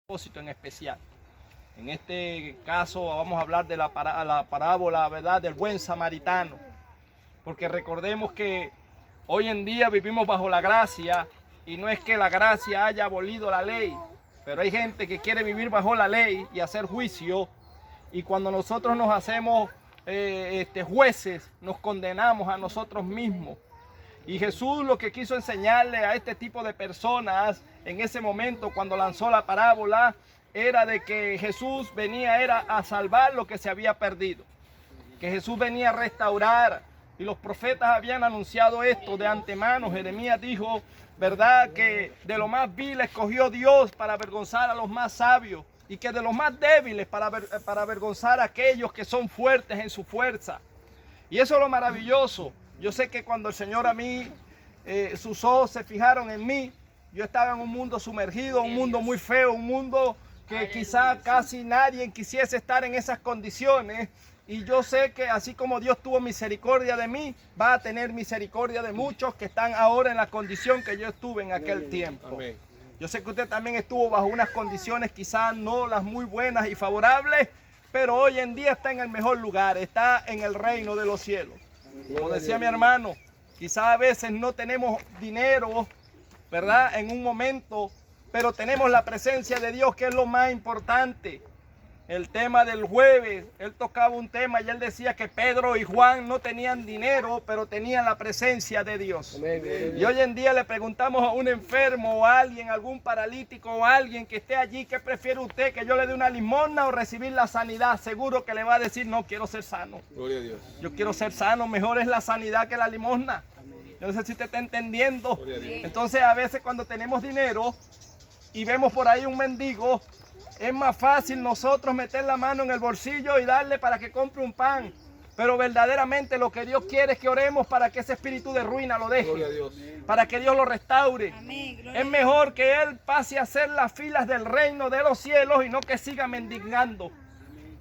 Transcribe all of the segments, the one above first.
propósito en especial. En este caso vamos a hablar de la parábola, ¿verdad?, del buen samaritano. Porque recordemos que hoy en día vivimos bajo la gracia y no es que la gracia haya abolido la ley, pero hay gente que quiere vivir bajo la ley y hacer juicio, y cuando nosotros nos hacemos jueces, nos condenamos a nosotros mismos. Y Jesús lo que quiso enseñarle a este tipo de personas en ese momento cuando lanzó la parábola era de que Jesús venía a salvar lo que se había perdido, que Jesús venía a restaurar, y los profetas habían anunciado esto de antemano. Jeremías dijo, ¿verdad?, que de lo más vil escogió Dios para avergonzar a los más sabios, y que de los más débiles para avergonzar a aquellos que son fuertes en su fuerza. Y eso es lo maravilloso. Yo sé que cuando el Señor a mí, sus ojos se fijaron en mí, yo estaba en un mundo sumergido, un mundo muy feo, un mundo que quizá casi nadie quisiese estar en esas condiciones. Y yo sé que así como Dios tuvo misericordia de mí, va a tener misericordia de muchos que están ahora en la condición que yo estuve en aquel tiempo. Amén. Yo sé que usted también estuvo bajo unas condiciones quizás no las muy buenas y favorables, pero hoy en día está en el mejor lugar, está en el reino de los cielos. Como decía mi hermano, quizás a veces no tenemos dinero, ¿verdad?, en un momento, pero tenemos la presencia de Dios, que es lo más importante. El tema del jueves, él tocaba un tema y él decía que Pedro y Juan no tenían dinero, pero tenían la presencia de Dios. Amén. Y hoy en día le preguntamos a un enfermo o a alguien, algún paralítico o a alguien que esté allí, ¿qué prefiere usted? ¿Que yo le dé una limosna o recibir la sanidad? Seguro que le va a decir, no, quiero ser sano. Gloria a Dios. Yo quiero ser sano, mejor es la sanidad que la limosna. Yo no sé si usted está entendiendo. Entonces a veces cuando tenemos dinero y vemos por ahí un mendigo, es más fácil nosotros meter la mano en el bolsillo y darle para que compre un pan. Pero verdaderamente lo que Dios quiere es que oremos para que ese espíritu de ruina lo deje. Para que Dios lo restaure. Amén, es mejor que Él pase a hacer las filas del reino de los cielos y no que siga mendigando.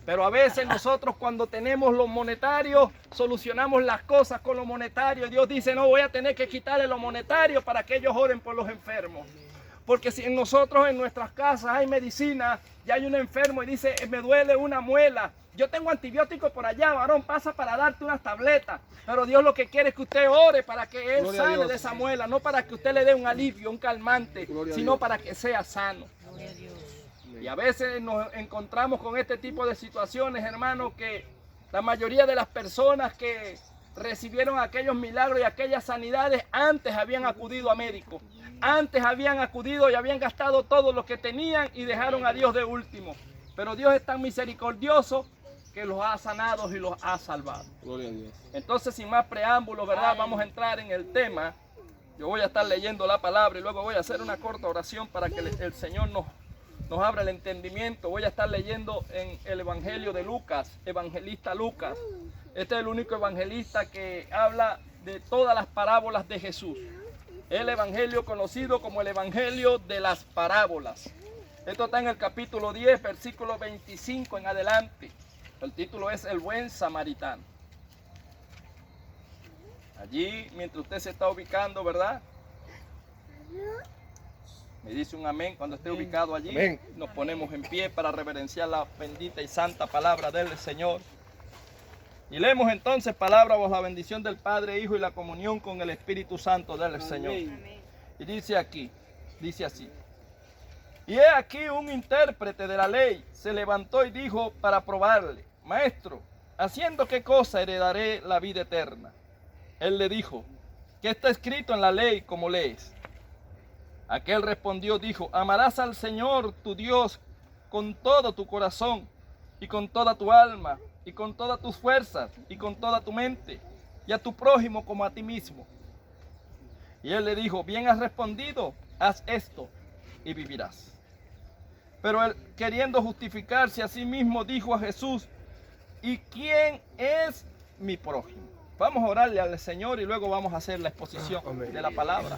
Pero a veces nosotros cuando tenemos lo monetario, solucionamos las cosas con lo monetario. Dios dice, no, voy a tener que quitarle lo monetario para que ellos oren por los enfermos. Porque si nosotros en nuestras casas hay medicina y hay un enfermo y dice, me duele una muela, yo tengo antibiótico por allá, varón, pasa para darte unas tabletas. Pero Dios lo que quiere es que usted ore para que Él sane de esa muela, no para que usted le dé un alivio, un calmante, sino para que sea sano. Y a veces nos encontramos con este tipo de situaciones, hermanos, que la mayoría de las personas que recibieron aquellos milagros y aquellas sanidades antes habían acudido a médicos. Antes habían acudido y habían gastado todo lo que tenían y dejaron a Dios de último. Pero Dios es tan misericordioso que los ha sanado y los ha salvado. Gloria a Dios. Entonces, sin más preámbulos, ¿verdad?, vamos a entrar en el tema. Yo voy a estar leyendo la palabra y luego voy a hacer una corta oración para que el Señor nos abra el entendimiento. Voy a estar leyendo en el Evangelio de Lucas, evangelista Lucas. Este es el único evangelista que habla de todas las parábolas de Jesús. El evangelio conocido como el evangelio de las parábolas. Esto está en el capítulo 10, versículo 25 en adelante. El título es El buen samaritano. Allí, mientras usted se está ubicando, ¿verdad? Me dice un amén cuando esté ubicado allí. Amén. Nos ponemos en pie para reverenciar la bendita y santa palabra del Señor. Y leemos entonces palabra bajo la bendición del Padre, Hijo y la comunión con el Espíritu Santo del Señor. Amén. Y dice aquí, dice así. Y he aquí un intérprete de la ley se levantó y dijo para probarle, Maestro, ¿haciendo qué cosa heredaré la vida eterna? Él le dijo, ¿qué está escrito en la ley como lees? Aquel respondió, dijo, amarás al Señor tu Dios con todo tu corazón y con toda tu alma y con todas tus fuerzas y con toda tu mente y a tu prójimo como a ti mismo. Y él le dijo, bien has respondido, haz esto y vivirás. Pero él, queriendo justificarse a sí mismo, dijo a Jesús, ¿y quién es mi prójimo? Vamos a orarle al Señor y luego vamos a hacer la exposición de la palabra.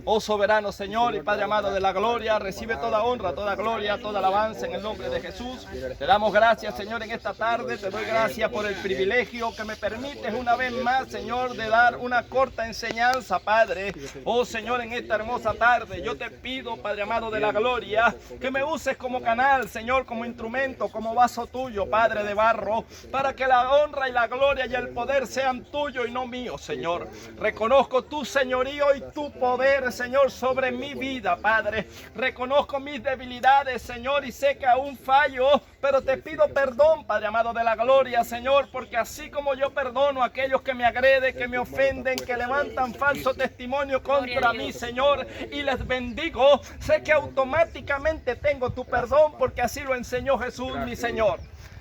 Oh soberano Señor y Padre amado de la gloria, recibe toda honra, toda gloria, toda alabanza en el nombre de Jesús. Te damos gracias, Señor, en esta tarde. Te doy gracias por el privilegio que me permites una vez más, Señor, de dar una corta enseñanza, Padre. Oh Señor, en esta hermosa tarde yo te pido, Padre amado de la gloria, que me uses como canal, Señor, como instrumento, como vaso tuyo, Padre de barro, para que la honra y la gloria y el poder sean tuyo y no mío, Señor. Reconozco tu señorío y tu poder, Señor, sobre mi vida, Padre. Reconozco mis debilidades, Señor, y sé que aún fallo, pero te pido perdón, Padre amado de la gloria, Señor, porque así como yo perdono a aquellos que me agreden, que me ofenden, que levantan falso testimonio contra mí, Señor, y les bendigo, sé que automáticamente tengo tu perdón, porque así lo enseñó Jesús, mi Señor.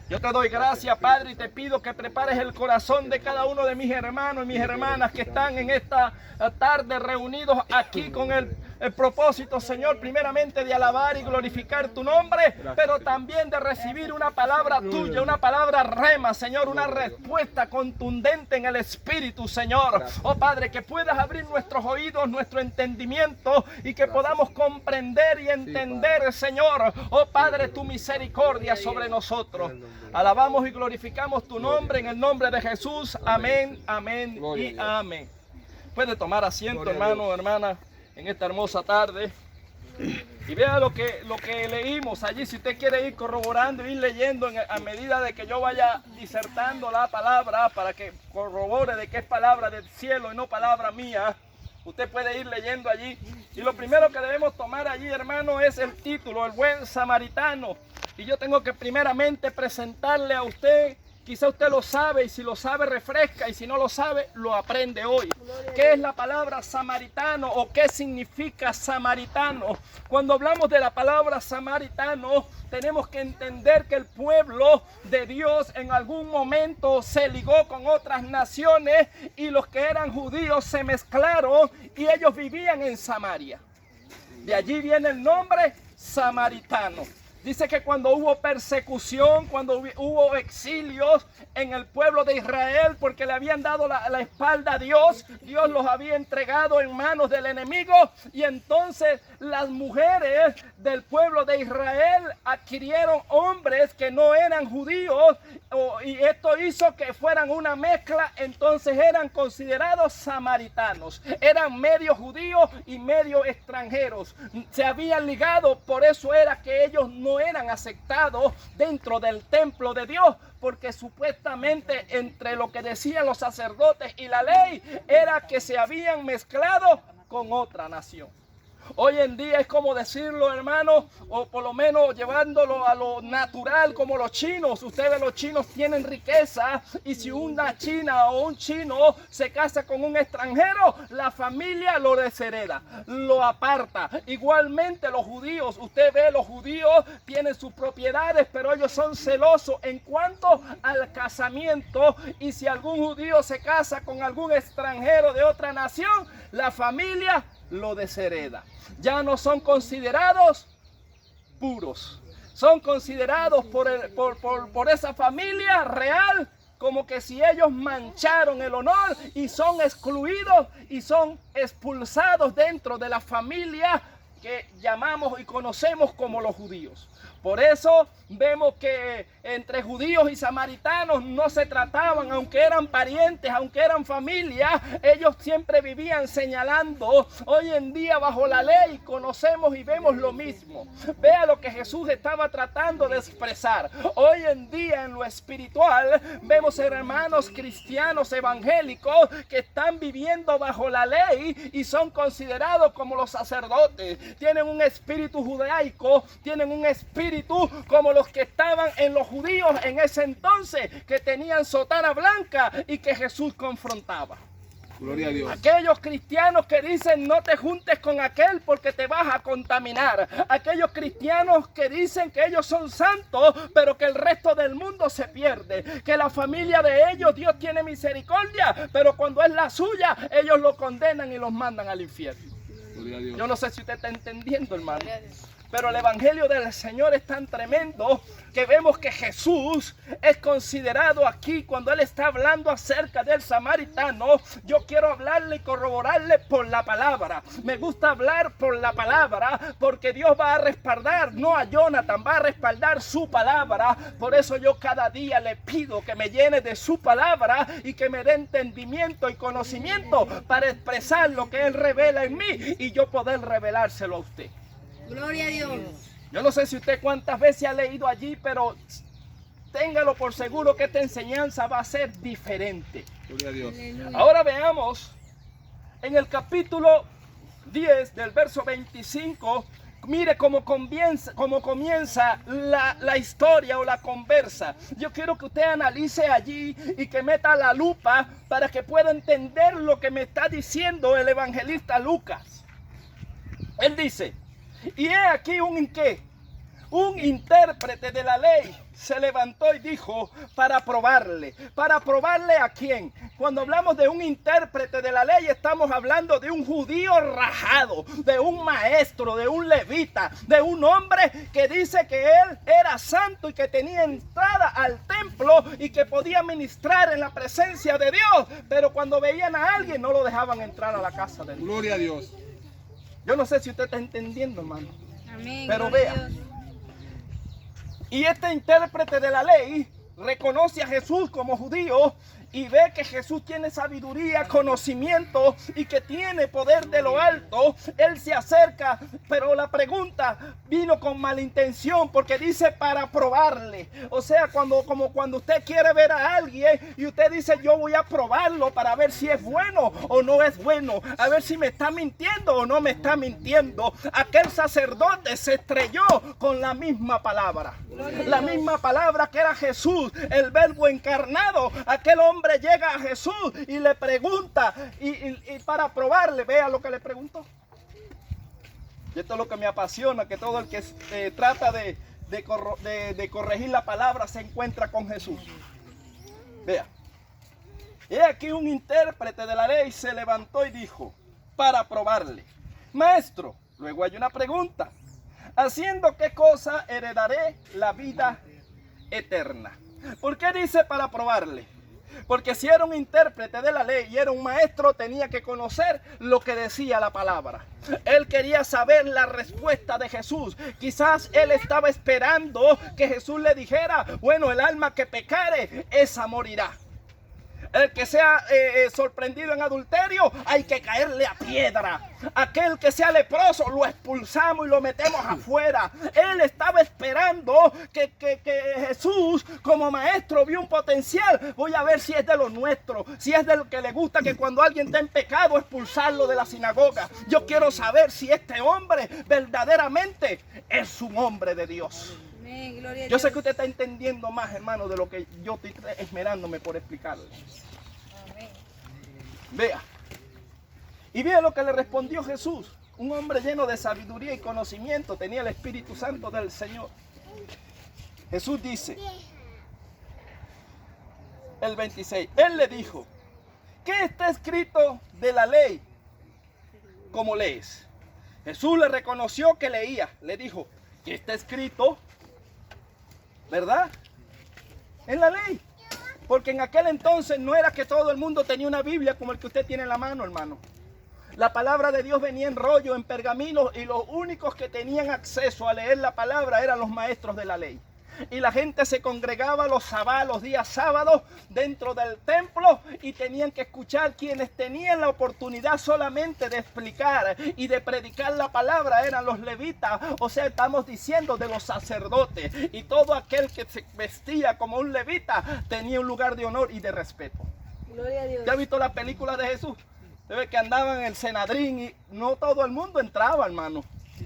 Yo te doy gracias, Padre, y te pido que prepares el corazón de cada uno de mis hermanos y mis hermanas que están en esta tarde reunidos aquí con el propósito, Señor, primeramente de alabar y glorificar tu nombre, pero también de recibir una palabra tuya, una palabra rema, Señor, una respuesta contundente en el Espíritu, Señor. Oh Padre, que puedas abrir nuestros oídos, nuestro entendimiento y que podamos comprender y entender, Señor, oh Padre, tu misericordia sobre nosotros. Alabamos y glorificamos tu nombre en el nombre de Jesús. Amén, amén y amén. Puede tomar asiento, hermano, hermana, en esta hermosa tarde. Y vea lo que leímos allí. Si usted quiere ir corroborando, ir leyendo a medida de que yo vaya disertando la palabra, para que corrobore de que es palabra del cielo y no palabra mía, usted puede ir leyendo allí. Y lo primero que debemos tomar allí, hermano, es el título, el buen samaritano. Y yo tengo que primeramente presentarle a usted, quizá usted lo sabe, y si lo sabe refresca, y si no lo sabe, lo aprende hoy. ¿Qué es la palabra samaritano o qué significa samaritano? Cuando hablamos de la palabra samaritano, tenemos que entender que el pueblo de Dios en algún momento se ligó con otras naciones y los que eran judíos se mezclaron y ellos vivían en Samaria. De allí viene el nombre samaritano. Dice que cuando hubo persecución, cuando hubo exilios en el pueblo de Israel, porque le habían dado la espalda a Dios, Dios los había entregado en manos del enemigo, y entonces las mujeres del pueblo de Israel adquirieron hombres que no eran judíos, y esto hizo que fueran una mezcla. Entonces eran considerados samaritanos, eran medio judíos y medio extranjeros, se habían ligado. Por eso era que ellos no eran aceptados dentro del templo de Dios, porque supuestamente entre lo que decían los sacerdotes y la ley era que se habían mezclado con otra nación. Hoy en día es como decirlo, hermano, o por lo menos llevándolo a lo natural, como los chinos. Ustedes, los chinos, tienen riqueza, y si una china o un chino se casa con un extranjero, la familia lo deshereda, lo aparta. Igualmente los judíos, usted ve, los judíos tienen sus propiedades, pero ellos son celosos en cuanto al casamiento, y si algún judío se casa con algún extranjero de otra nación, la familia lo deshereda. Ya no son considerados puros, son considerados por esa familia real como que si ellos mancharon el honor, y son excluidos y son expulsados dentro de la familia que llamamos y conocemos como los judíos. Por eso vemos que entre judíos y samaritanos no se trataban, aunque eran parientes, aunque eran familia, ellos siempre vivían señalando. Hoy en día bajo la ley conocemos y vemos lo mismo. Vea lo que Jesús estaba tratando de expresar. Hoy en día en lo espiritual vemos hermanos cristianos evangélicos que están viviendo bajo la ley y son considerados como los sacerdotes. Tienen un espíritu judaico, tienen un espíritu como los que estaban en los judíos en ese entonces, que tenían sotana blanca y que Jesús confrontaba. Gloria a Dios. Aquellos cristianos que dicen no te juntes con aquel porque te vas a contaminar. Aquellos cristianos que dicen que ellos son santos, pero que el resto del mundo se pierde. Que la familia de ellos, Dios tiene misericordia, pero cuando es la suya, ellos lo condenan y los mandan al infierno. Gloria a Dios. Yo no sé si usted está entendiendo, hermano. Pero el evangelio del Señor es tan tremendo que vemos que Jesús es considerado aquí cuando Él está hablando acerca del samaritano. Yo quiero hablarle y corroborarle por la palabra. Me gusta hablar por la palabra porque Dios va a respaldar, no a Jonathan, va a respaldar su palabra. Por eso yo cada día le pido que me llene de su palabra y que me dé entendimiento y conocimiento para expresar lo que Él revela en mí y yo poder revelárselo a usted. Gloria a Dios. Yo no sé si usted cuántas veces ha leído allí, pero téngalo por seguro que esta enseñanza va a ser diferente. Gloria a Dios. Ahora veamos en el capítulo 10 del verso 25. Mire cómo comienza la historia o la conversa. Yo quiero que usted analice allí y que meta la lupa para que pueda entender lo que me está diciendo el evangelista Lucas. Él dice: y he aquí un intérprete de la ley se levantó y dijo para probarle. ¿Para probarle a quién? Cuando hablamos de un intérprete de la ley, estamos hablando de un judío rajado, de un maestro, de un levita, de un hombre que dice que él era santo y que tenía entrada al templo y que podía ministrar en la presencia de Dios. Pero cuando veían a alguien no lo dejaban entrar a la casa de Dios. Gloria a Dios. Yo no sé si usted está entendiendo, hermano. Amén. Pero Gloria a vea. Dios. Y este intérprete de la ley reconoce a Jesús como judío y ve que Jesús tiene sabiduría, conocimiento y que tiene poder de lo alto. Él se acerca, pero la pregunta vino con malintención porque dice para probarle. O sea, como cuando usted quiere ver a alguien y usted dice yo voy a probarlo para ver si es bueno o no es bueno, a ver si me está mintiendo o no me está mintiendo. Aquel sacerdote se estrelló con la misma palabra. La misma palabra que era Jesús, el verbo encarnado. Aquel hombre llega a Jesús y le pregunta, y para probarle, vea lo que le preguntó. Y esto es lo que me apasiona, que todo el que trata de corregir la palabra se encuentra con Jesús. Vea. Y aquí un intérprete de la ley se levantó y dijo, para probarle: maestro, luego hay una pregunta, ¿haciendo qué cosa heredaré la vida eterna? ¿Por qué dice para probarle? Porque si era un intérprete de la ley y era un maestro, tenía que conocer lo que decía la palabra. Él quería saber la respuesta de Jesús. Quizás él estaba esperando que Jesús le dijera, bueno, el alma que pecare, esa morirá. El que sea sorprendido en adulterio, hay que caerle a piedra. Aquel que sea leproso, lo expulsamos y lo metemos afuera. Él estaba esperando que Jesús, como maestro, vio un potencial. Voy a ver si es de lo nuestro, si es de lo que le gusta, que cuando alguien está en pecado, expulsarlo de la sinagoga. Yo quiero saber si este hombre verdaderamente es un hombre de Dios. Amén. Gloria a Yo sé Dios. que usted está entendiendo más, hermano, de lo que yo estoy esmerándome por explicarle. Amén. Vea. Y vea lo que le respondió Jesús. Un hombre lleno de sabiduría y conocimiento, tenía el Espíritu Santo del Señor. Jesús dice, el 26, Él le dijo, ¿qué está escrito de la ley? ¿Cómo lees? Jesús le reconoció que leía. Le dijo, ¿qué está escrito? ¿Verdad? En la ley. Porque en aquel entonces no era que todo el mundo tenía una Biblia como el que usted tiene en la mano, hermano. La palabra de Dios venía en rollo, en pergaminos, y los únicos que tenían acceso a leer la palabra eran los maestros de la ley. Y la gente se congregaba los días sábados dentro del templo y tenían que escuchar. Quienes tenían la oportunidad solamente de explicar y de predicar la palabra eran los levitas, o sea, estamos diciendo de los sacerdotes, y todo aquel que se vestía como un levita tenía un lugar de honor y de respeto. Gloria a Dios. ¿Ya ha visto la película de Jesús? Se ve que andaban en el Senadrín y no todo el mundo entraba, hermano.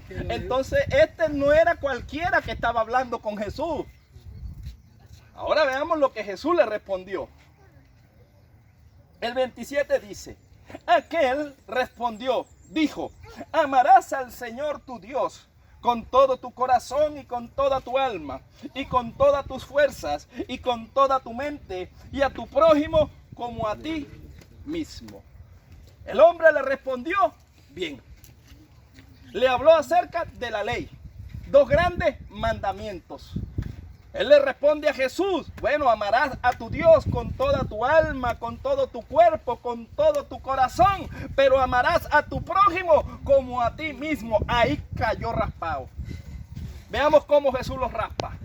Entonces este no era cualquiera que estaba hablando con Jesús. Ahora veamos lo que Jesús le respondió. El 27 dice, aquel respondió, dijo, amarás al Señor tu Dios con todo tu corazón y con toda tu alma y con todas tus fuerzas y con toda tu mente y a tu prójimo como a ti mismo. El hombre le respondió bien. Le habló acerca de la ley. dos grandes mandamientos. Él le responde a Jesús, bueno, amarás a tu Dios con toda tu alma, con todo tu cuerpo, con todo tu corazón, pero amarás a tu prójimo como a ti mismo. Ahí cayó raspado. Veamos cómo Jesús los raspa.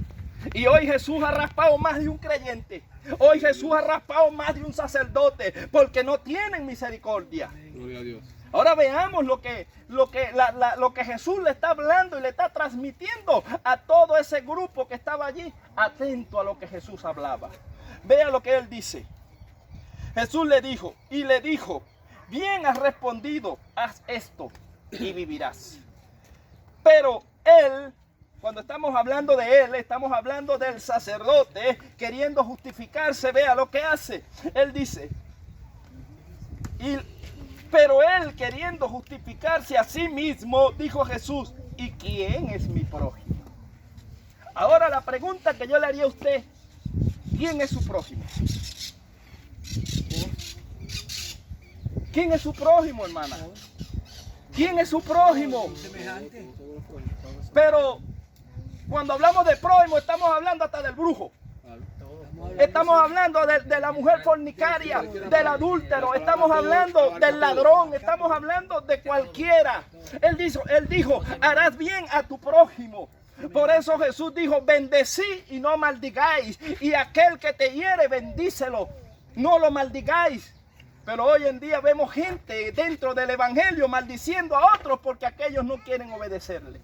Y hoy Jesús ha raspado más de un creyente. Hoy Jesús ha raspado más de un sacerdote, porque no tienen misericordia. Gloria a Dios. Ahora veamos lo que Jesús le está hablando y le está transmitiendo a todo ese grupo que estaba allí, atento a lo que Jesús hablaba. Vea lo que él dice. Jesús le dijo, bien has respondido, haz esto y vivirás. Pero él, cuando estamos hablando de él, estamos hablando del sacerdote queriendo justificarse. Vea lo que hace. Él dice, pero él, queriendo justificarse a sí mismo, dijo Jesús, ¿y quién es mi prójimo? Ahora la pregunta que yo le haría a usted, ¿quién es su prójimo? ¿Quién es su prójimo, hermana? ¿Quién es su prójimo? Pero cuando hablamos de prójimo, estamos hablando hasta del brujo. Estamos hablando de la mujer fornicaria, del adúltero, estamos hablando del ladrón, estamos hablando de cualquiera. Él dijo, harás bien a tu prójimo. Por eso Jesús dijo, bendecí y no maldigáis. Y aquel que te hiere, bendícelo, no lo maldigáis. Pero hoy en día vemos gente dentro del evangelio maldiciendo a otros porque aquellos no quieren obedecerle.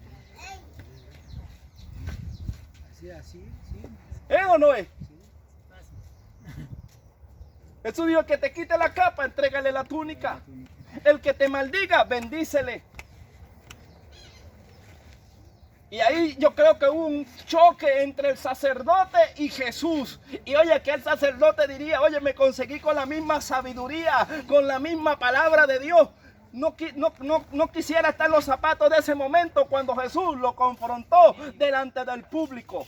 ¿Es o no es? Jesús dijo, que te quite la capa, entrégale la túnica. El que te maldiga, bendícele. Y ahí yo creo que hubo un choque entre el sacerdote y Jesús. Y oye, que el sacerdote diría, oye, me conseguí con la misma sabiduría, con la misma palabra de Dios. No quisiera estar en los zapatos de ese momento cuando Jesús lo confrontó delante del público.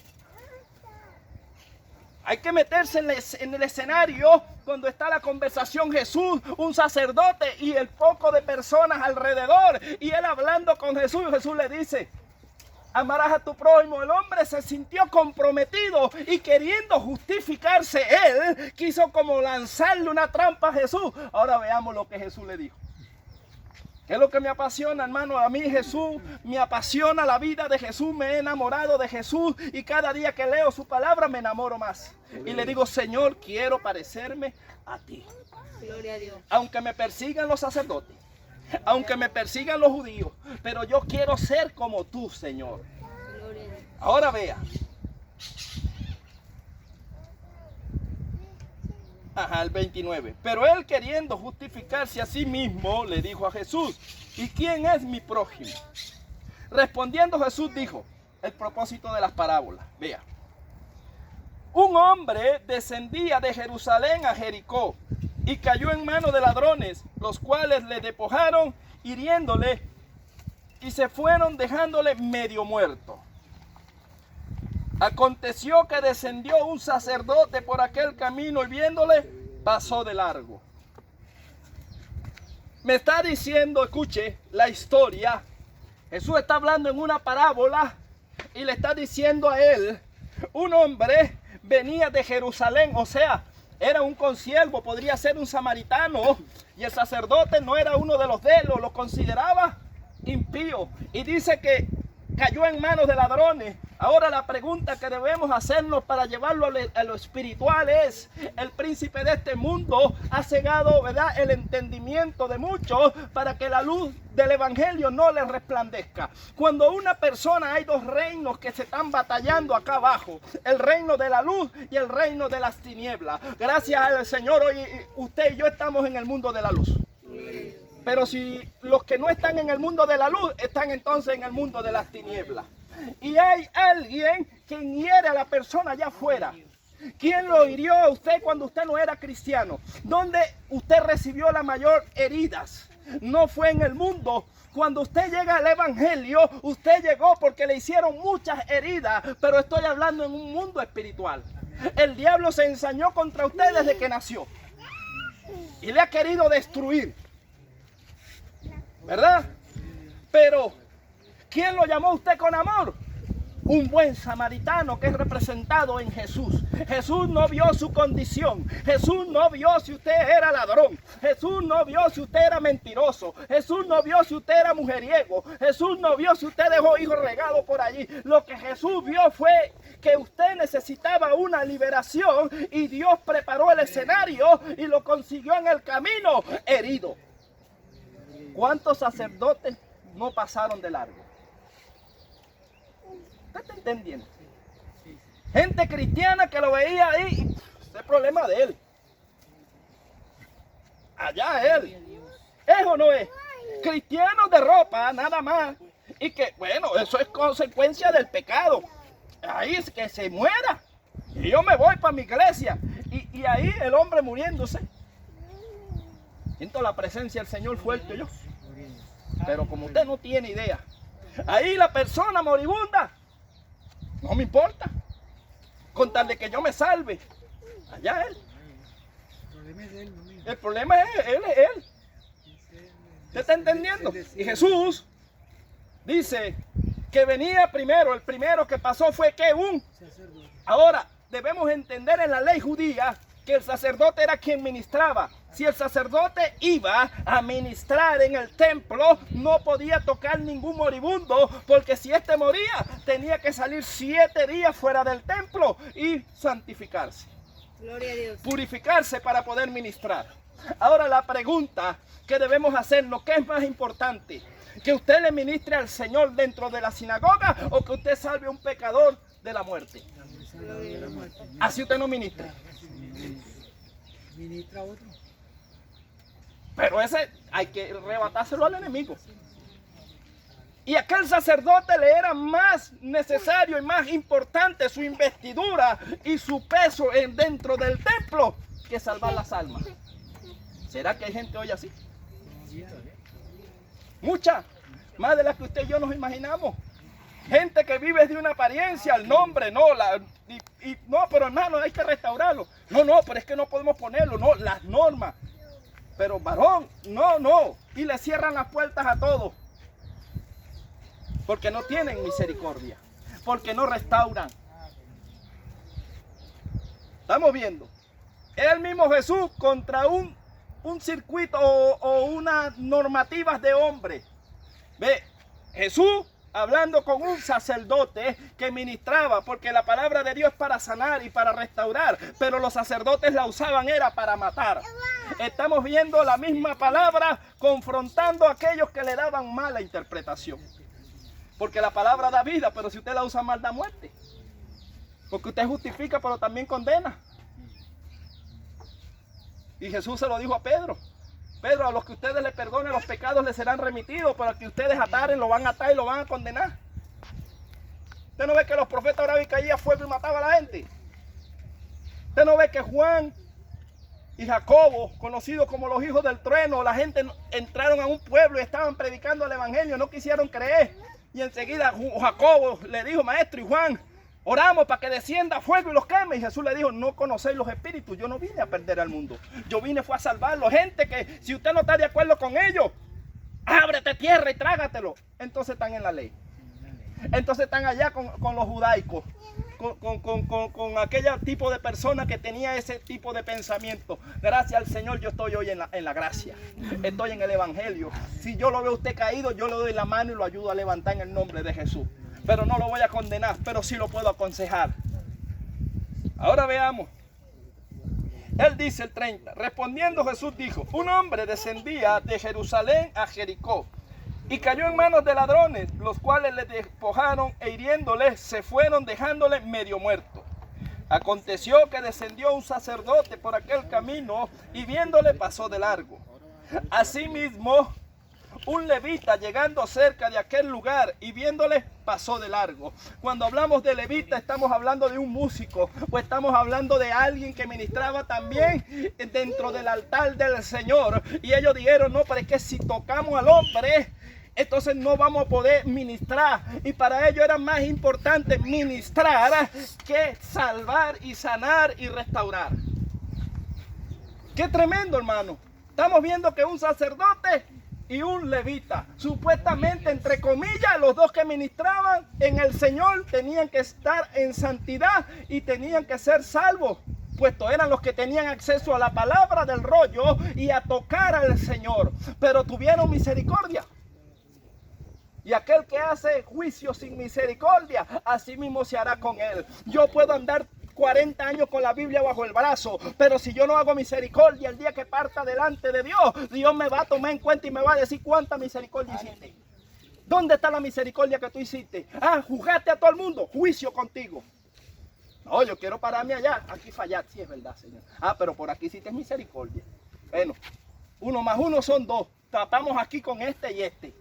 Hay que meterse en el escenario cuando está la conversación Jesús, un sacerdote y el poco de personas alrededor. Y él hablando con Jesús, y Jesús le dice, amarás a tu prójimo. El hombre se sintió comprometido y queriendo justificarse, él quiso como lanzarle una trampa a Jesús. Ahora veamos lo que Jesús le dijo. ¿Qué es lo que me apasiona, hermano? A mí Jesús me apasiona la vida de Jesús, me he enamorado de Jesús y cada día que leo su palabra me enamoro más. Y le digo, Señor, quiero parecerme a ti. Gloria a Dios. Aunque me persigan los sacerdotes, aunque me persigan los judíos, pero yo quiero ser como tú, Señor. Gloria a Dios. Ahora vea. El 29. Pero él, queriendo justificarse a sí mismo, le dijo a Jesús, ¿y quién es mi prójimo? Respondiendo Jesús dijo, el propósito de las parábolas. Vea. Un hombre descendía de Jerusalén a Jericó y cayó en manos de ladrones, los cuales le despojaron, hiriéndole, y se fueron dejándole medio muerto. Aconteció que descendió un sacerdote por aquel camino y viéndole, pasó de largo. Me está diciendo, escuche la historia. Jesús está hablando en una parábola y le está diciendo a él, un hombre venía de Jerusalén, o sea, era un consiervo, podría ser un samaritano, y el sacerdote no era uno de los de él, lo consideraba impío. Y dice que cayó en manos de ladrones. Ahora la pregunta que debemos hacernos para llevarlo a lo espiritual es, el príncipe de este mundo ha cegado, ¿verdad?, el entendimiento de muchos para que la luz del evangelio no les resplandezca. Cuando una persona, hay dos reinos que se están batallando acá abajo, el reino de la luz y el reino de las tinieblas. Gracias al Señor, hoy usted y yo estamos en el mundo de la luz. Pero si los que no están en el mundo de la luz están entonces en el mundo de las tinieblas. Y hay alguien que hiere a la persona allá afuera. ¿Quién lo hirió a usted cuando usted no era cristiano? ¿Dónde usted recibió la mayor heridas? No fue en el mundo. Cuando usted llega al evangelio, usted llegó porque le hicieron muchas heridas. Pero estoy hablando en un mundo espiritual. El diablo se ensañó contra usted desde que nació. Y le ha querido destruir. ¿Verdad? Pero ¿quién lo llamó a usted con amor? un buen samaritano que es representado en Jesús. Jesús no vio su condición. Jesús no vio si usted era ladrón. Jesús no vio si usted era mentiroso. Jesús no vio si usted era mujeriego. Jesús no vio si usted dejó hijos regados por allí. Lo que Jesús vio fue que usted necesitaba una liberación y Dios preparó el escenario y lo consiguió en el camino herido. ¿Cuántos sacerdotes no pasaron de largo? ¿Usted está entendiendo? Gente cristiana que lo veía ahí, ese es el problema de él. Allá él. ¿Es o no es? Cristianos de ropa, nada más. Y que, bueno, eso es consecuencia del pecado. Ahí es que se muera. Y yo me voy para mi iglesia. Y ahí el hombre muriéndose. Siento la presencia del Señor fuerte yo. Pero como usted no tiene idea, ahí la persona moribunda, no me importa, con tal de que yo me salve, allá él. El problema es él. ¿Usted está entendiendo? Y Jesús dice que venía primero, el primero que pasó fue que un sacerdote. Ahora, debemos entender en la ley judía que el sacerdote era quien ministraba. Si el sacerdote iba a ministrar en el templo, no podía tocar ningún moribundo, porque si éste moría, tenía que salir 7 días fuera del templo y santificarse. Gloria a Dios. Purificarse para poder ministrar. Ahora la pregunta que debemos hacernos, ¿qué es más importante? ¿Que usted le ministre al Señor dentro de la sinagoga o que usted salve a un pecador de la muerte? Así usted no ministra. Ministra otro. Pero ese hay que arrebatárselo al enemigo. Y aquel sacerdote le era más necesario y más importante su investidura y su peso dentro del templo que salvar las almas. ¿Será que hay gente hoy así? Mucha, más de las que usted y yo nos imaginamos. Gente que vive de una apariencia, el nombre, no, no, pero hermano, hay que restaurarlo. No, pero es que no podemos ponerlo, no, las normas. Pero varón, no. Y le cierran las puertas a todos. Porque no tienen misericordia. Porque no restauran. Estamos viendo. Era el mismo Jesús contra un circuito o unas normativas de hombre. Ve, Jesús hablando con un sacerdote que ministraba, porque la palabra de Dios es para sanar y para restaurar, pero los sacerdotes la usaban era para matar. Estamos viendo la misma palabra confrontando a aquellos que le daban mala interpretación. Porque la palabra da vida, pero si usted la usa mal da muerte. Porque usted justifica, pero también condena. Y Jesús se lo dijo a Pedro. Pedro, a los que ustedes le perdonen los pecados les serán remitidos, pero a que ustedes ataren, lo van a atar y lo van a condenar. ¿Usted no ve que los profetas oraban y caía fuego y mataba a la gente? ¿Usted no ve que Juan y Jacobo, conocidos como los hijos del trueno, la gente entraron a un pueblo y estaban predicando el evangelio, no quisieron creer? Y enseguida Jacobo le dijo, maestro, y Juan, oramos para que descienda fuego y los queme. Y Jesús le dijo, no conocéis los espíritus, yo no vine a perder al mundo. Yo vine fue a salvarlo. Gente que si usted no está de acuerdo con ellos, ábrete tierra y trágatelo. Entonces están en la ley. Entonces están allá con los judaicos, con aquel tipo de persona que tenía ese tipo de pensamiento. Gracias al Señor yo estoy hoy en la gracia. Estoy en el evangelio. Si yo lo veo a usted caído, yo le doy la mano y lo ayudo a levantar en el nombre de Jesús. Pero no lo voy a condenar, pero sí lo puedo aconsejar. Ahora veamos. Él dice el 30. Respondiendo Jesús dijo, un hombre descendía de Jerusalén a Jericó y cayó en manos de ladrones, los cuales le despojaron e hiriéndole se fueron dejándole medio muerto. Aconteció que descendió un sacerdote por aquel camino y viéndole pasó de largo. Asimismo, un levita llegando cerca de aquel lugar y viéndole pasó de largo. Cuando hablamos de levita estamos hablando de un músico o estamos hablando de alguien que ministraba también dentro del altar del Señor. Y ellos dijeron, no, pero es que si tocamos al hombre, entonces no vamos a poder ministrar. Y para ellos era más importante ministrar que salvar y sanar y restaurar. Qué tremendo, hermano. Estamos viendo que un sacerdote y un levita. Supuestamente, entre comillas, los dos que ministraban en el Señor tenían que estar en santidad y tenían que ser salvos, puesto eran los que tenían acceso a la palabra del rollo y a tocar al Señor. Pero tuvieron misericordia. Y aquel que hace juicio sin misericordia, así mismo se hará con él. Yo puedo andar 40 años con la Biblia bajo el brazo, pero si yo no hago misericordia, el día que parta delante de Dios, Dios me va a tomar en cuenta y me va a decir cuánta misericordia hiciste. ¿Dónde está la misericordia que tú hiciste? Ah, juzgaste a todo el mundo, juicio contigo. No, yo quiero pararme allá, aquí fallar, sí es verdad, Señor. Ah, pero por aquí hiciste misericordia. Bueno, 1 más 1 son 2, tratamos aquí con este y este.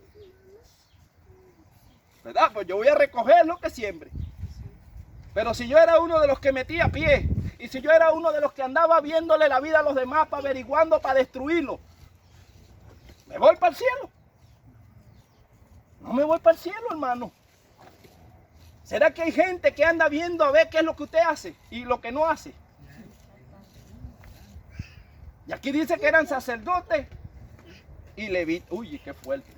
¿Verdad? Pues yo voy a recoger lo que siembre. Pero si yo era uno de los que metía pie, y si yo era uno de los que andaba viéndole la vida a los demás, para averiguando, para destruirlo, ¿me voy para el cielo? No me voy para el cielo, hermano. ¿Será que hay gente que anda viendo a ver qué es lo que usted hace y lo que no hace? Y aquí dice que eran sacerdotes y levitas. Uy, qué fuerte.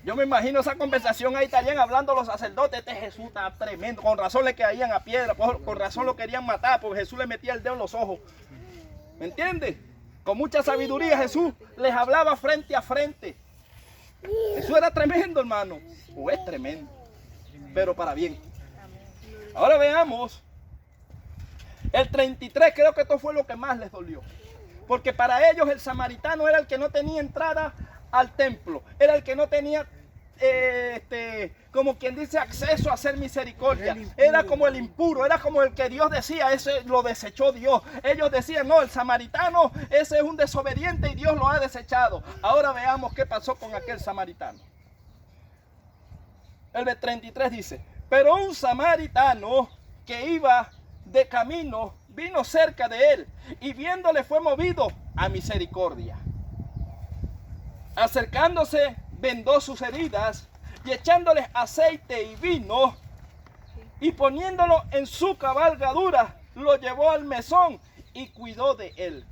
Yo me imagino esa conversación ahí, estarían hablando los sacerdotes. Este Jesús está tremendo. Con razón le caían a piedra, con razón lo querían matar, porque Jesús le metía el dedo en los ojos. ¿Me entiendes? Con mucha sabiduría Jesús les hablaba frente a frente. Jesús era tremendo, hermano. O es tremendo, pero para bien. Ahora veamos el 33, creo que esto fue lo que más les dolió. Porque para ellos el samaritano era el que no tenía entrada al templo, era el que no tenía, como quien dice, acceso a hacer misericordia. Era como el impuro, era como el que Dios decía, ese lo desechó Dios. Ellos decían, no, el samaritano, ese es un desobediente y Dios lo ha desechado. Ahora veamos qué pasó con aquel samaritano. El 33 dice, pero un samaritano que iba de camino vino cerca de él y viéndole fue movido a misericordia. Acercándose, vendó sus heridas y echándoles aceite y vino y poniéndolo en su cabalgadura, lo llevó al mesón y cuidó de él.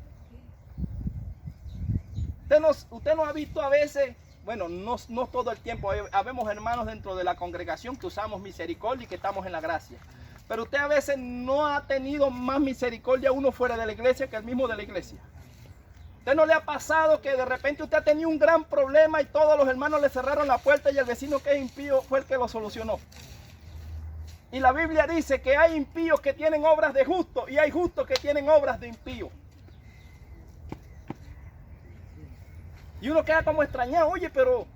Usted no ha visto a veces, bueno, no todo el tiempo, habemos hermanos dentro de la congregación que usamos misericordia y que estamos en la gracia. Pero usted a veces no ha tenido más misericordia uno fuera de la iglesia que el mismo de la iglesia. ¿Usted no le ha pasado que de repente usted ha tenido un gran problema y todos los hermanos le cerraron la puerta y el vecino que es impío fue el que lo solucionó? Y la Biblia dice que hay impíos que tienen obras de justo y hay justos que tienen obras de impío. Y uno queda como extrañado, oye, pero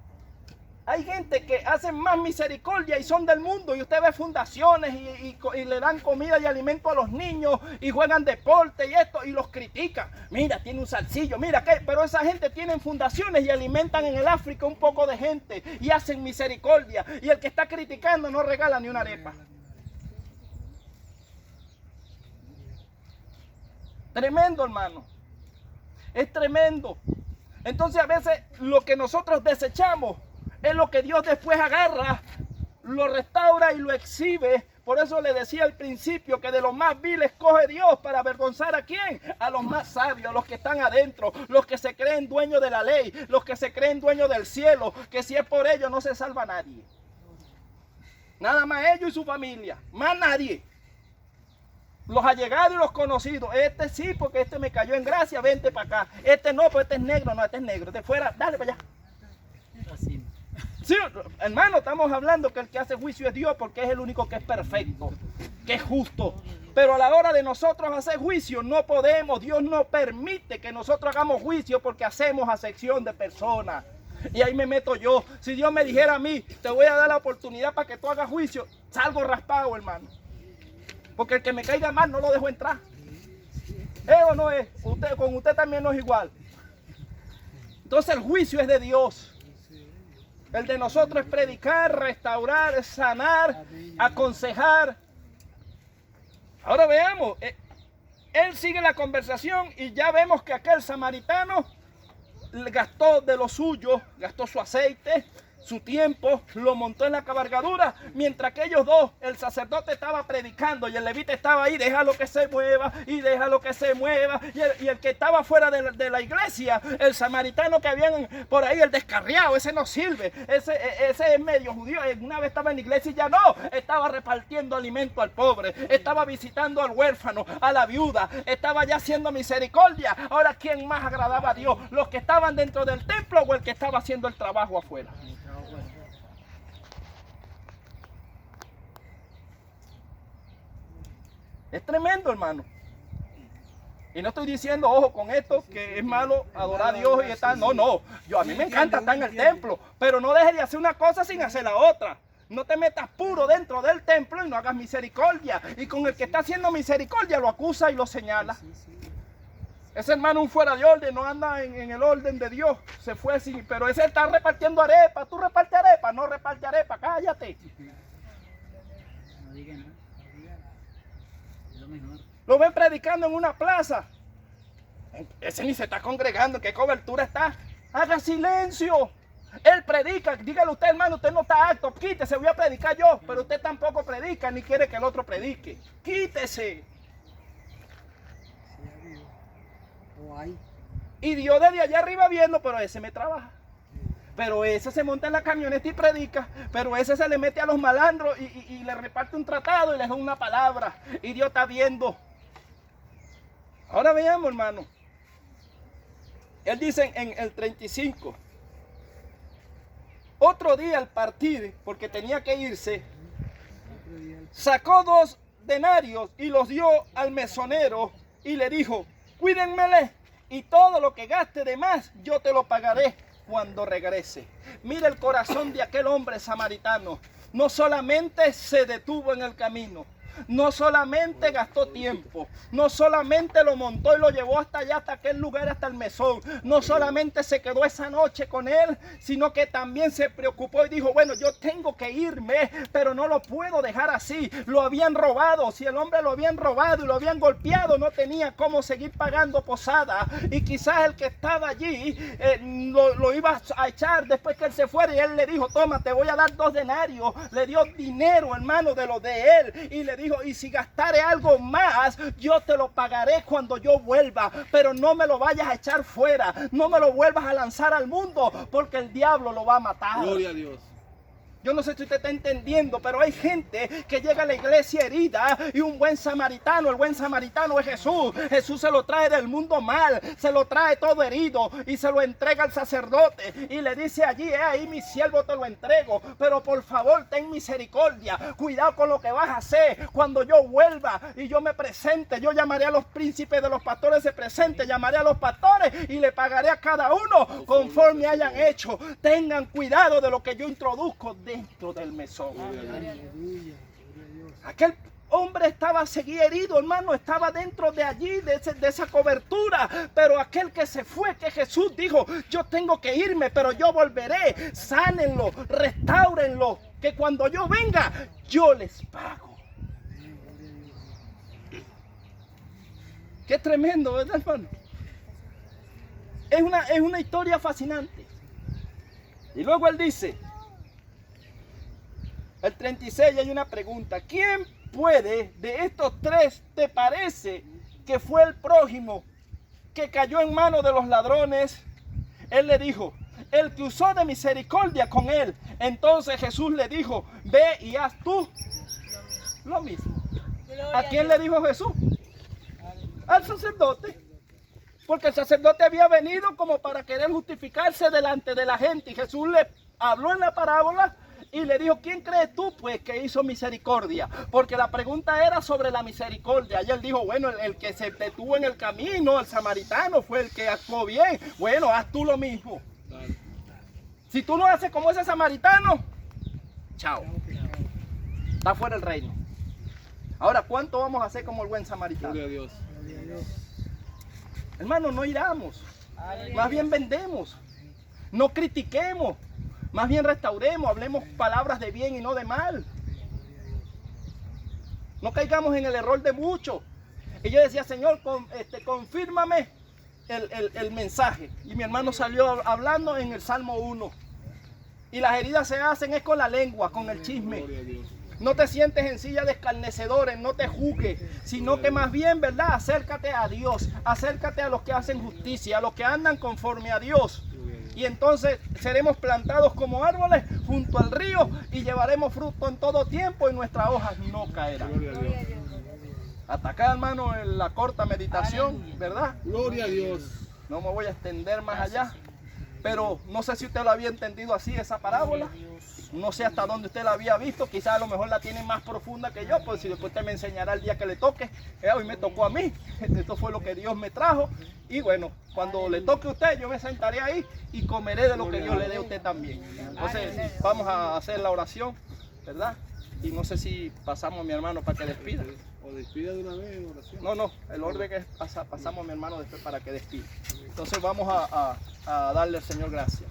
hay gente que hace más misericordia y son del mundo, y usted ve fundaciones y le dan comida y alimento a los niños y juegan deporte y esto y los critican. Mira, tiene un salsillo, mira qué, pero esa gente tiene fundaciones y alimentan en el África un poco de gente y hacen misericordia, y el que está criticando no regala ni una arepa. Tremendo, hermano. Es tremendo. Entonces a veces lo que nosotros desechamos es lo que Dios después agarra, lo restaura y lo exhibe. Por eso le decía al principio que de los más viles coge Dios para avergonzar ¿a quién? A los más sabios, a los que están adentro, los que se creen dueños de la ley, los que se creen dueños del cielo, que si es por ellos no se salva nadie. Nada más ellos y su familia, más nadie. Los allegados y los conocidos. Este sí, porque este me cayó en gracia, vente para acá. Este no, pues este es negro, no, este es negro. Este fuera, dale para allá. Así. Sí, hermano, estamos hablando que el que hace juicio es Dios, porque es el único que es perfecto, que es justo. Pero a la hora de nosotros hacer juicio no podemos. Dios no permite que nosotros hagamos juicio porque hacemos acepción de personas. Y ahí me meto yo. Si Dios me dijera a mí, te voy a dar la oportunidad para que tú hagas juicio, salgo raspado, hermano. Porque el que me caiga mal no lo dejo entrar. ¿Es o no es? Con usted también no es igual. Entonces el juicio es de Dios. El de nosotros es predicar, restaurar, sanar, aconsejar. Ahora veamos. Él sigue la conversación y ya vemos que aquel samaritano gastó de lo suyo, gastó su aceite, su tiempo, lo montó en la cabalgadura, mientras que ellos dos, el sacerdote estaba predicando y el levita estaba ahí, déjalo que se mueva y déjalo que se mueva, y el que estaba fuera de la iglesia, el samaritano que habían por ahí, el descarriado, ese no sirve, ese es medio judío, una vez estaba en la iglesia y ya no, estaba repartiendo alimento al pobre, estaba visitando al huérfano, a la viuda, estaba ya haciendo misericordia. Ahora, ¿quién más agradaba a Dios? ¿Los que estaban dentro del templo o el que estaba haciendo el trabajo afuera? Es tremendo, hermano. Y no estoy diciendo, ojo con esto, que es malo adorar a Dios y estar. No. A mí me encanta estar en el templo, pero no dejes de hacer una cosa sin hacer la otra. No te metas puro dentro del templo y no hagas misericordia. Y con el que está haciendo misericordia lo acusa y lo señala. Ese hermano un fuera de orden, no anda en el orden de Dios. Se fue sin, pero ese está repartiendo arepa. Tú repartes arepa, no reparte arepa, cállate. No digan nada, es lo mejor. Lo ven predicando en una plaza. Ese ni se está congregando. ¿En qué cobertura está? Haga silencio. Él predica. Dígale usted, hermano, usted no está apto. Quítese, voy a predicar yo. Pero usted tampoco predica ni quiere que el otro predique. Quítese. Y Dios desde allá arriba viendo, pero ese me trabaja. Pero ese se monta en la camioneta y predica. Pero ese se le mete a los malandros y le reparte un tratado y les da una palabra. Y Dios está viendo. Ahora veamos, hermano. Él dice en el 35. Otro día al partir, porque tenía que irse, sacó 2 denarios y los dio al mesonero y le dijo, cuídenmele y todo lo que gaste de más yo te lo pagaré cuando regrese. Mira el corazón de aquel hombre samaritano. No solamente se detuvo en el camino, no solamente gastó tiempo, no solamente lo montó y lo llevó hasta allá, hasta aquel lugar, hasta el mesón, no solamente se quedó esa noche con él, sino que también se preocupó y dijo, bueno, yo tengo que irme, pero no lo puedo dejar así. Lo habían robado, si el hombre lo habían robado y lo habían golpeado, no tenía cómo seguir pagando posada, y quizás el que estaba allí lo iba a echar después que él se fuera, y él le dijo, toma, te voy a dar 2 denarios, le dio dinero, hermano, de lo de él, y le dijo, y si gastare algo más, yo te lo pagaré cuando yo vuelva, pero no me lo vayas a echar fuera, no me lo vuelvas a lanzar al mundo, porque el diablo lo va a matar. Gloria a Dios. Yo no sé si usted está entendiendo, pero hay gente que llega a la iglesia herida y un buen samaritano, el buen samaritano es Jesús. Jesús se lo trae del mundo mal, se lo trae todo herido y se lo entrega al sacerdote y le dice allí, ahí mi siervo te lo entrego, pero por favor ten misericordia, cuidado con lo que vas a hacer. Cuando yo vuelva y yo me presente, yo llamaré a los príncipes de los pastores se presente, llamaré a los pastores y le pagaré a cada uno conforme hayan hecho. Tengan cuidado de lo que yo introduzco dentro del mesón. Aquel hombre estaba seguía herido, hermano, estaba dentro de allí, de esa cobertura, pero aquel que se fue, que Jesús dijo, yo tengo que irme, pero yo volveré, sánenlo, restáurenlo, que cuando yo venga, yo les pago. Qué tremendo, ¿verdad, hermano? Es una historia fascinante. Y luego él dice, el 36 hay una pregunta. ¿Quién puede de estos 3 te parece que fue el prójimo que cayó en manos de los ladrones? Él le dijo, el que usó de misericordia con él. Entonces Jesús le dijo, ve y haz tú lo mismo. ¿A quién le dijo Jesús? Al sacerdote. Porque el sacerdote había venido como para querer justificarse delante de la gente. Y Jesús le habló en la parábola y le dijo, ¿quién crees tú pues que hizo misericordia? Porque la pregunta era sobre la misericordia. Y él dijo, bueno, el que se detuvo en el camino, el samaritano, fue el que actuó bien. Bueno, haz tú lo mismo. Si tú no haces como ese samaritano, chao. Está fuera el reino. Ahora, ¿cuánto vamos a hacer como el buen samaritano? Gloria a Dios. Hermano, no iramos. Más bien vendemos. No critiquemos. Más bien restauremos, hablemos palabras de bien y no de mal. No caigamos en el error de muchos. Y yo decía, Señor, confírmame el mensaje. Y mi hermano salió hablando en el Salmo 1. Y las heridas se hacen es con la lengua, con el chisme. No te sientes en silla de escarnecedores, no te juzgues, sino que más bien, ¿verdad? Acércate a Dios, acércate a los que hacen justicia, a los que andan conforme a Dios. Y entonces seremos plantados como árboles junto al río y llevaremos fruto en todo tiempo y nuestras hojas no caerán. Hasta acá, hermano, en la corta meditación, ¿verdad? Gloria a Dios. No me voy a extender más allá, pero no sé si usted lo había entendido así, esa parábola. No sé hasta dónde usted la había visto, quizás a lo mejor la tiene más profunda que yo, pues si después usted me enseñará el día que le toque. Hoy me tocó a mí, esto fue lo que Dios me trajo. Y bueno, cuando le toque a usted, yo me sentaré ahí y comeré de lo que Dios le dé a usted también. Entonces, vamos a hacer la oración, ¿verdad? Y no sé si pasamos a mi hermano para que despida. O despida de una vez en oración. No, el orden que pasamos a mi hermano después para que despida. Entonces vamos a darle al Señor gracias.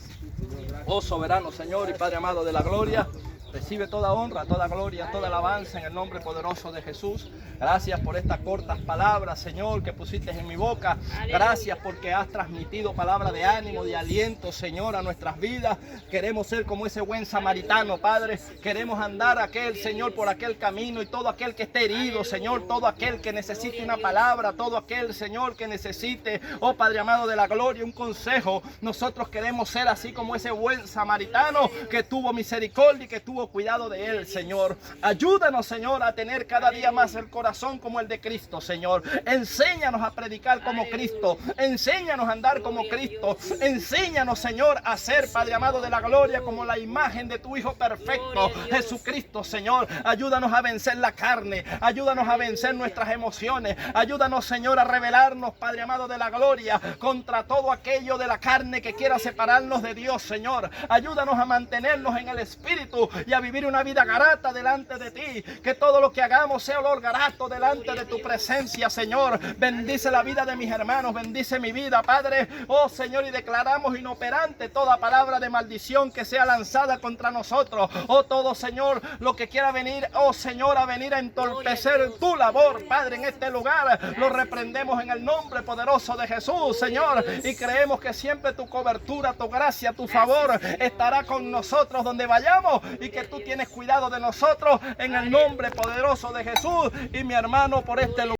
Oh soberano Señor y Padre amado de la gloria, recibe toda honra, toda gloria, toda alabanza en el nombre poderoso de Jesús. Gracias por estas cortas palabras, Señor, que pusiste en mi boca. Gracias porque has transmitido palabra de ánimo, de aliento, Señor, a nuestras vidas. Queremos ser como ese buen samaritano, Padre. Queremos andar aquel, Señor, por aquel camino, y todo aquel que esté herido, Señor, todo aquel que necesite una palabra, todo aquel, Señor, que necesite, oh Padre amado de la gloria, un consejo. Nosotros queremos ser así como ese buen samaritano que tuvo misericordia y que tuvo cuidado de él, Señor. Ayúdanos, Señor, a tener cada día más el corazón como el de Cristo, Señor. Enséñanos a predicar como Cristo. Enséñanos a andar como Cristo. Enséñanos, Señor, a ser, Padre amado de la gloria, como la imagen de tu Hijo perfecto, Jesucristo, Señor. Ayúdanos a vencer la carne. Ayúdanos a vencer nuestras emociones. Ayúdanos, Señor, a rebelarnos, Padre amado de la gloria, contra todo aquello de la carne que quiera separarnos de Dios, Señor. Ayúdanos a mantenernos en el Espíritu y a vivir una vida grata delante de ti. Que todo lo que hagamos sea olor grato delante de tu presencia, Señor. Bendice la vida de mis hermanos, bendice mi vida, Padre. Oh Señor, y declaramos inoperante toda palabra de maldición que sea lanzada contra nosotros. Oh todo, Señor, lo que quiera venir, oh Señor, a venir a entorpecer tu labor, Padre, en este lugar, lo reprendemos en el nombre poderoso de Jesús, Señor. Y creemos que siempre tu cobertura, tu gracia, tu favor estará con nosotros donde vayamos, y que tú tienes cuidado de nosotros en el nombre poderoso de Jesús. Y mi hermano, por este lugar